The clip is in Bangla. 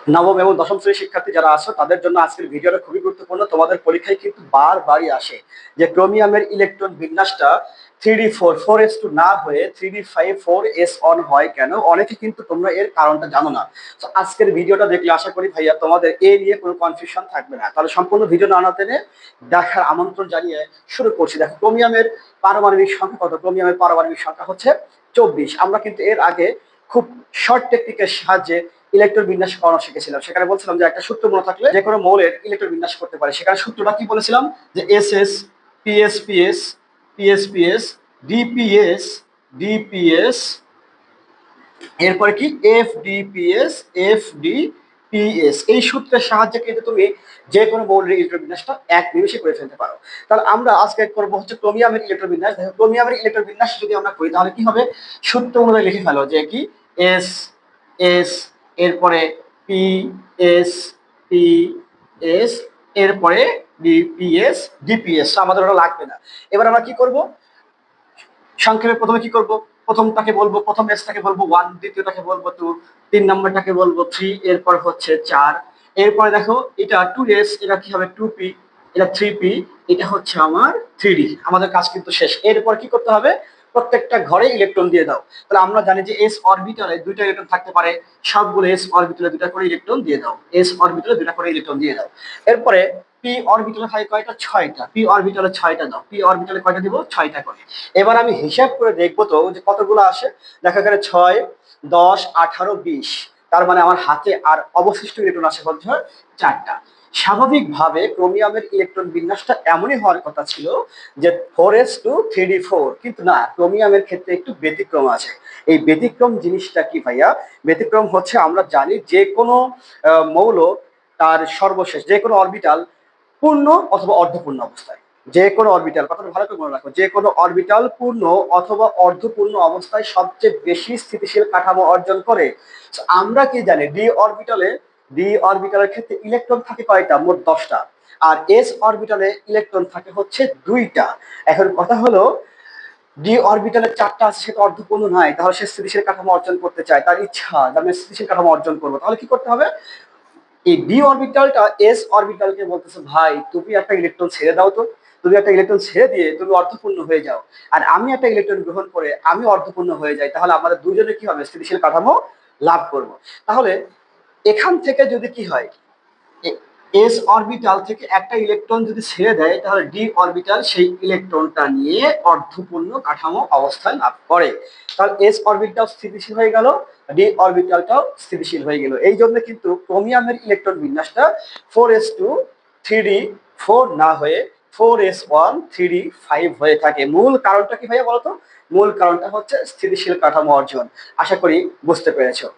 নবম এবং দশম শ্রেণীর শিক্ষার্থী যারা আছো তাদের জন্য আজকের ভিডিওটা খুবই গুরুত্বপূর্ণ। তোমাদের পরীক্ষায় কিন্তু বারবারই আসে যে ক্রোমিয়ামের ইলেকট্রন বিন্যাসটা 3d4 4s2 না হয়ে 3d5 4s1 হয় কেন? অনেকে কিন্তু তোমরা এর কারণটা জানো না। তো আজকের ভিডিওটা দেখলে আশা করি ভাইয়া তোমাদের এ নিয়ে কোনো কনফিউশন থাকবে না। তাহলে সম্পূর্ণ ভিডিও না টেনে দেখার আমন্ত্রণ জানিয়ে শুরু করছি। দেখো, ক্রোমিয়ামের পারমাণবিক সংখ্যা কত? ক্রোমিয়ামের পারমাণবিক সংখ্যা হচ্ছে 24। আমরা কিন্তু এর আগে খুব শর্ট টেকনিকের সাহায্যে ইলেকট্রন বিন্যাস করানো শিখেছিলাম। সেখানে বলছিলাম যে একটা সূত্র মনে থাকলে যে কোনো মৌলের ইলেকট্রন বিন্যাস করতে পারে। সেখানে সূত্রটা কি বলেছিলাম? যে S S PS PS PS PS DPS DPS, এরপরে কি এফডিপিএস এফডিপিএস। এই সূত্রের সাহায্যে কিন্তু তুমি যে কোনো মৌলের ইলেকট্রন বিন্যাসটা এক নিমেষে করে ফেলতে পারো। তাহলে আমরা আজকে করবো হচ্ছে ক্রোমিয়ামের ইলেকট্রন বিন্যাস। দেখো, ক্রোমিয়ামের ইলেকট্রন বিন্যাস যদি আমরা করি তাহলে কি হবে? সূত্র অনুযায়ী লিখে ফেলো যে কি এস এস, এরপরে পি এস পি এস, এরপরে ডিপিএস ডিপিএস। আমাদের ওটা লাগবে না। এবার আমরা কি করব? সংক্ষেপে প্রথমে কি করব? প্রথমটাকে বলবো, প্রথম এসটাকে বলবো 1, দ্বিতীয়টাকে বলবো 2, 3 নম্বরটাকে বলবো 3, এরপর হচ্ছে 4। এরপরে দেখো এটা 2s, এটা কি হবে 2p, এটা 3p, এটা হচ্ছে আমার 3d। আমাদের কাজ কিন্তু শেষ। এরপর কি করতে হবে? প্রত্যেকটা ঘরে ইলেকট্রন দিয়ে দাও। তাহলে আমরা জানি যে এস অরবিটালে দুইটা ইলেকট্রন থাকতে পারে, সবগুলো এস অরবিটালে দুইটা করে ইলেকট্রন দিয়ে দাও। এস অরবিটালে দুইটা করে ইলেকট্রন দিয়ে দাও। এরপরে পি অরবিটালে হয় কয়টা? 6টা। পি অরবিটালে 6টা দাও। পি অরবিটালে কয়টা দিব? 6টা করে। এবার আমি হিসাব করে দেখবো তো যে কতগুলো আসে। দেখা গেলে 6, 10, 18, 20। তার মানে আমার হাতে আর অবশিষ্ট ইলেকট্রন আছে হচ্ছে 4টা। স্বাভাবিকভাবে ক্রোমিয়ামের ইলেকট্রন বিন্যাসটা এমনই হওয়ার কথা ছিল যে 4s2 3d4, কিন্তু না, ক্রোমিয়ামের ক্ষেত্রে একটু ব্যতিক্রম আছে। এই ব্যতিক্রম জিনিসটা কি ভাইয়া? ব্যতিক্রম হচ্ছে আমরা জানি যে কোনো মৌল তার সর্বশেষ যে কোনো অরবিটাল পূর্ণ অথবা অর্ধপূর্ণ অবস্থায়, যে কোনো অরবিটাল, কথাটা ভালো করে মনে রাখো, যে কোনো অরবিটাল পূর্ণ অথবা অর্ধপূর্ণ অবস্থায় সবচেয়ে বেশি স্থিতিশীল কাঠামো অর্জন করে। আমরা কি জানি ডি অরবিটালের ক্ষেত্রে ইলেকট্রন থাকে কয়টা? মোট 10টা। আর এস অরবিটালে ইলেকট্রন থাকে হচ্ছে 2টা। এখন কথা হলো, ডি অরবিটালে 4টা আছে, সে তো অর্ধপূর্ণ নয়, তাহলে সে স্থিতিশীল কাঠামো অর্জন করতে চায়, তার ইচ্ছা যে আমি স্থিতিশীল কাঠামো অর্জন করবো। তাহলে কি করতে হবে? এই ডি অরবিটালটা এস অরবিটালকে বলতেছে, ভাই তুমি একটা ইলেকট্রন ছেড়ে দাও তো, তুমি একটা ইলেকট্রন ছেড়ে দিয়ে তুমি অর্ধপূর্ণ হয়ে যাও, আর আমি একটা ইলেকট্রন গ্রহণ করে আমি অর্ধপূর্ণ হয়ে যাই, তাহলে আমাদের দুজনে কি হবে? স্থিতিশীল কাঠামো লাভ করব। তাহলে এখান থেকে যদি কি হয়, এস অরবিটাল থেকে একটা ইলেকট্রন যদি ছেড়ে দেয় তাহলে ডি অরবিটাল সেই ইলেকট্রনটা নিয়ে অর্ধপূর্ণ কাঠামো অবস্থায় লাভ করে। তাহলে এস অরবিটাল স্থিতিশীল হয়ে গেল, ডি অরবিটালটাও স্থিতিশীল হয়ে গেল। এই জন্য কিন্তু ক্রোমিয়ামের ইলেকট্রন বিন্যাসটা 4s2 3d4 না হয়ে 4s1 3d5 হয়ে থাকে। মূল কারণটা কি ভাইয়া বলতো? মূল কারণটা হচ্ছে স্থিতিশীল কাঠামো অর্জন। আশা করি বুঝতে পেরেছো।